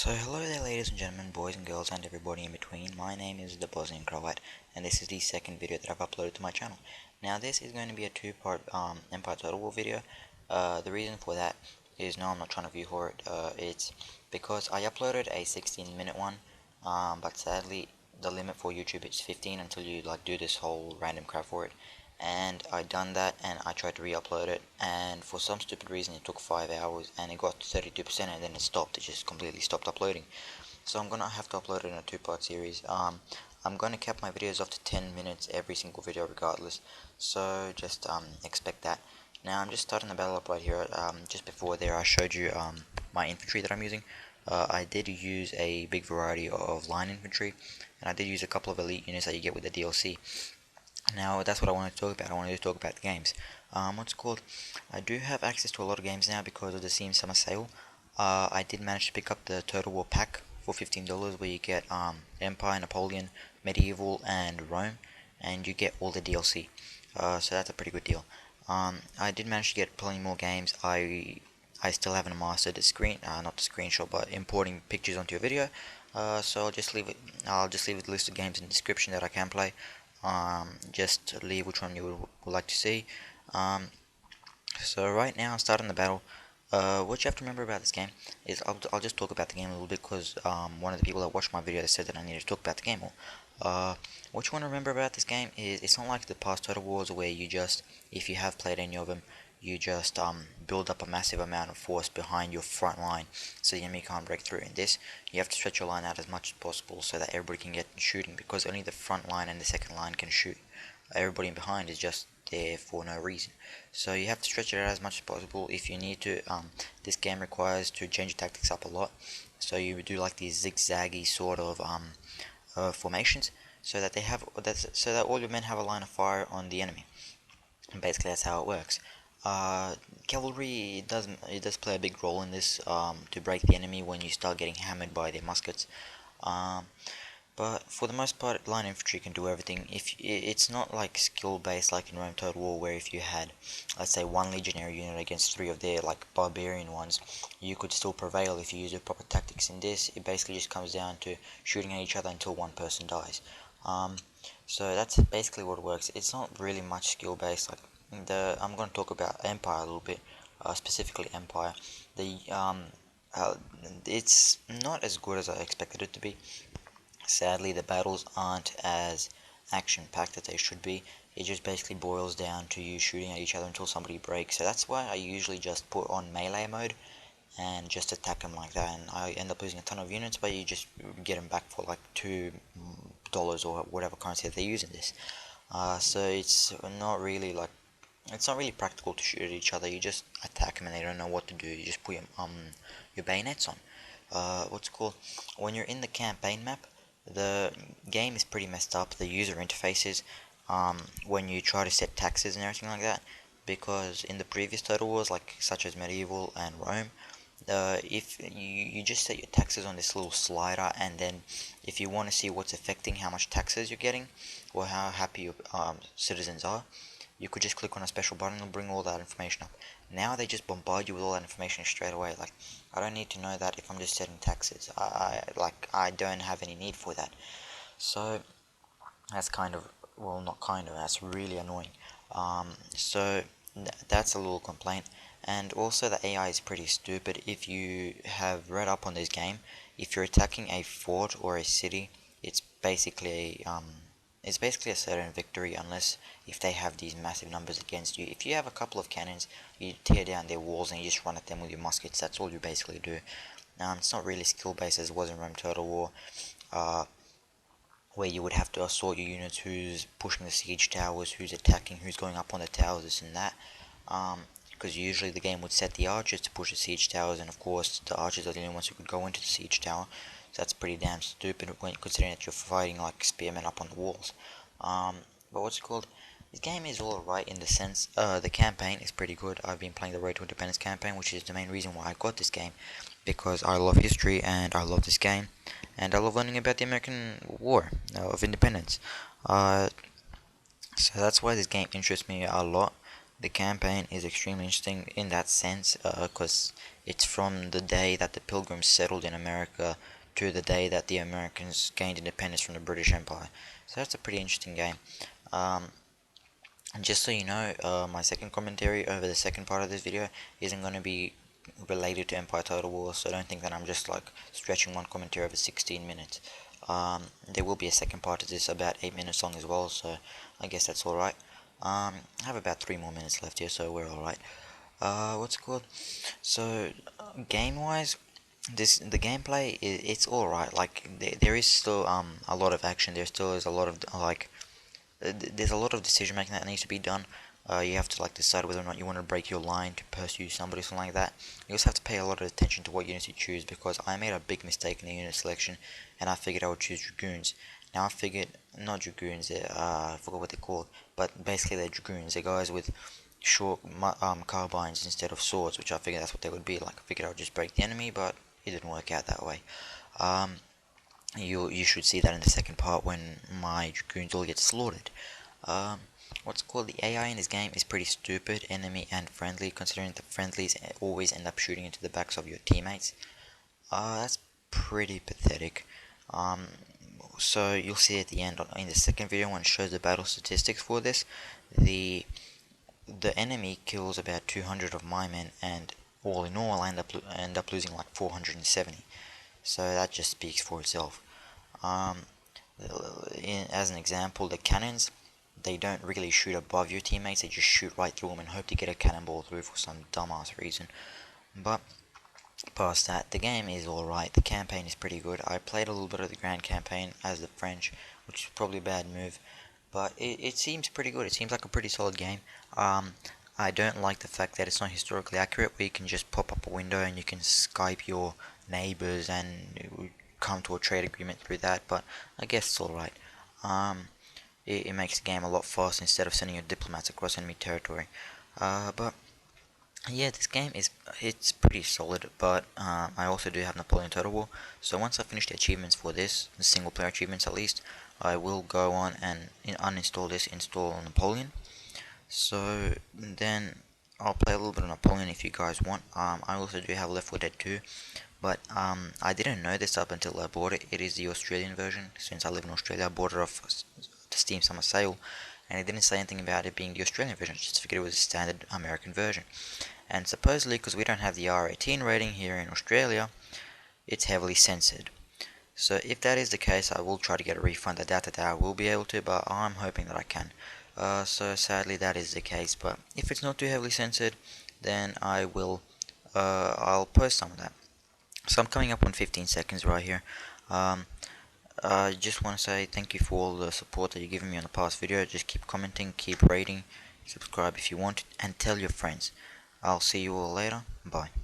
So hello there ladies and gentlemen, boys and girls and everybody in between. My name is TheBosnianCroat and this is the second video that I've uploaded to my channel. Now this is going to be a two-part Empire Total War video. The reason for that is, no, I'm not trying to view horror. It's because I uploaded a 16-minute one, but sadly the limit for YouTube is 15 until you do this whole random crap for it. And I done that and I tried to re-upload it, and for some stupid reason it took 5 hours and it got to 32% and then it stopped. It just completely stopped uploading. So I'm gonna have to upload it in a two-part series. I'm gonna cap my videos off to 10 minutes every single video regardless, so just expect that. Now I'm just starting the battle up right here. Just before there I showed you my infantry that I'm using. I did use a big variety of line infantry, and I did use a couple of elite units that you get with the DLC. Now that's what I wanted to talk about. I wanted to talk about the games. What's called? I do have access to a lot of games now because of the Steam Summer Sale. I did manage to pick up the Total War pack for $15, where you get Empire, Napoleon, Medieval, and Rome, and you get all the DLC. So that's a pretty good deal. I did manage to get plenty more games. I still haven't mastered the not the screenshot, but importing pictures onto your video. So I'll just leave it. I'll just leave a list of games in the description that I can play. Just leave which one you would like to see. So right now I'm starting the battle. What you have to remember about this game is I'll just talk about the game a little bit because one of the people that watched my video said that I needed to talk about the game more. What you want to remember about this game is it's not like the past Total Wars where you just, if you have played any of them, you just build up a massive amount of force behind your front line so the enemy can't break through. In this, you have to stretch your line out as much as possible so that everybody can get shooting, because only the front line and the second line can shoot. Everybody in behind is just there for no reason. So you have to stretch it out as much as possible. If you need to, this game requires to change your tactics up a lot. So you do like these zigzaggy sort of formations, so that so that all your men have a line of fire on the enemy. And basically that's how it works. Cavalry does play a big role in this, to break the enemy when you start getting hammered by their muskets. But for the most part, line infantry can do everything. If it's not like skill based like in Rome Total War, where if you had, let's say, one legionary unit against three of their barbarian ones, you could still prevail if you use the proper tactics. In this, it basically just comes down to shooting at each other until one person dies. So that's basically what it works. It's not really much skill based. I'm going to talk about Empire a little bit, specifically Empire. It's not as good as I expected it to be. Sadly, the battles aren't as action-packed as they should be. It just basically boils down to you shooting at each other until somebody breaks. So that's why I usually just put on melee mode and just attack them like that. And I end up losing a ton of units, but you just get them back for like $2 or whatever currency that they use in this. So it's not really practical to shoot at each other. You just attack them and they don't know what to do. You just put your bayonets on. What's called? When you're in the campaign map, the game is pretty messed up. The user interfaces, when you try to set taxes and everything like that, because in the previous Total Wars, such as Medieval and Rome, if you just set your taxes on this little slider, and then if you want to see what's affecting how much taxes you're getting or how happy your citizens are, you could just click on a special button and bring all that information up. Now they just bombard you with all that information straight away. I don't need to know that if I'm just setting taxes. I don't have any need for that. So that's that's really annoying. So that's a little complaint. And also the AI is pretty stupid. If you have read up on this game, if you're attacking a fort or a city, it's basically a certain victory, unless if they have these massive numbers against you. If you have a couple of cannons, you tear down their walls and you just run at them with your muskets. That's all you basically do. It's not really skill based as it was in Rome Total War, where you would have to assort your units, who's pushing the siege towers, who's attacking, who's going up on the towers, this and that. Because usually the game would set the archers to push the siege towers, and of course the archers are the only ones who could go into the siege tower. So that's pretty damn stupid when considering that you're fighting spearmen up on the walls. But what's it called? This game is alright in the sense, the campaign is pretty good. I've been playing the Road to Independence campaign, which is the main reason why I got this game, because I love history and I love this game, and I love learning about the American War of Independence. So that's why this game interests me a lot. The campaign is extremely interesting in that sense, because it's from the day that the Pilgrims settled in America to the day that the Americans gained independence from the British Empire. So that's a pretty interesting game. Um, just so you know, my second commentary over the second part of this video isn't going to be related to Empire Total War, so don't think that I'm just like stretching one commentary over 16 minutes. There will be a second part of this about 8 minutes long as well, so I guess that's alright. I have about 3 more minutes left here, so we're alright. What's it called? So, game-wise, the gameplay it's alright. Like there is still a lot of action. There still is a lot of like there's a lot of decision making that needs to be done. You have to like decide whether or not you want to break your line to pursue somebody or something like that. You also have to pay a lot of attention to what units you choose, because I made a big mistake in the unit selection and I figured I would choose dragoons. Now I figured not dragoons, I forgot what they're called, but basically they're dragoons. They're guys with short carbines instead of swords, which I figured that's what they would be like. I figured I would just break the enemy, but it didn't work out that way. Um, you should see that in the second part when my dragoons all get slaughtered. Um, what's called the AI in this game is pretty stupid, enemy and friendly, considering the friendlies always end up shooting into the backs of your teammates. That's pretty pathetic. Um, so you'll see at the end in the second video when it shows the battle statistics for this, the the enemy kills about 200 of my men, and all in all I end up losing like 470. So that just speaks for itself. Um, as an example, the cannons, they don't really shoot above your teammates, they just shoot right through them and hope to get a cannonball through for some dumbass reason. But past that, the game is alright, the campaign is pretty good. I played a little bit of the Grand Campaign as the French, which is probably a bad move, but it seems pretty good. It seems like a pretty solid game. I don't like the fact that it's not historically accurate, where you can just pop up a window and you can Skype your neighbors and come to a trade agreement through that, but I guess it's alright. It makes the game a lot faster instead of sending your diplomats across enemy territory. But yeah, this game it's pretty solid, but I also do have Napoleon Total War, so once I finish the achievements for this, the single player achievements at least, I will go on and uninstall this, install Napoleon. So then I'll play a little bit of Napoleon if you guys want. I also do have Left 4 Dead 2, but I didn't know this up until I bought it. It is the Australian version. Since I live in Australia, I bought it off the Steam Summer Sale, and it didn't say anything about it being the Australian version. I just figured it was a standard American version. And supposedly, because we don't have the R18 rating here in Australia, it's heavily censored. So if that is the case, I will try to get a refund. I doubt that I will be able to, but I'm hoping that I can. So sadly that is the case, but if it's not too heavily censored, then I'll post some of that. So I'm coming up on 15 seconds right here. I just want to say thank you for all the support that you've given me on the past video. Just keep commenting, keep rating, subscribe if you want, and tell your friends. I'll see you all later. Bye.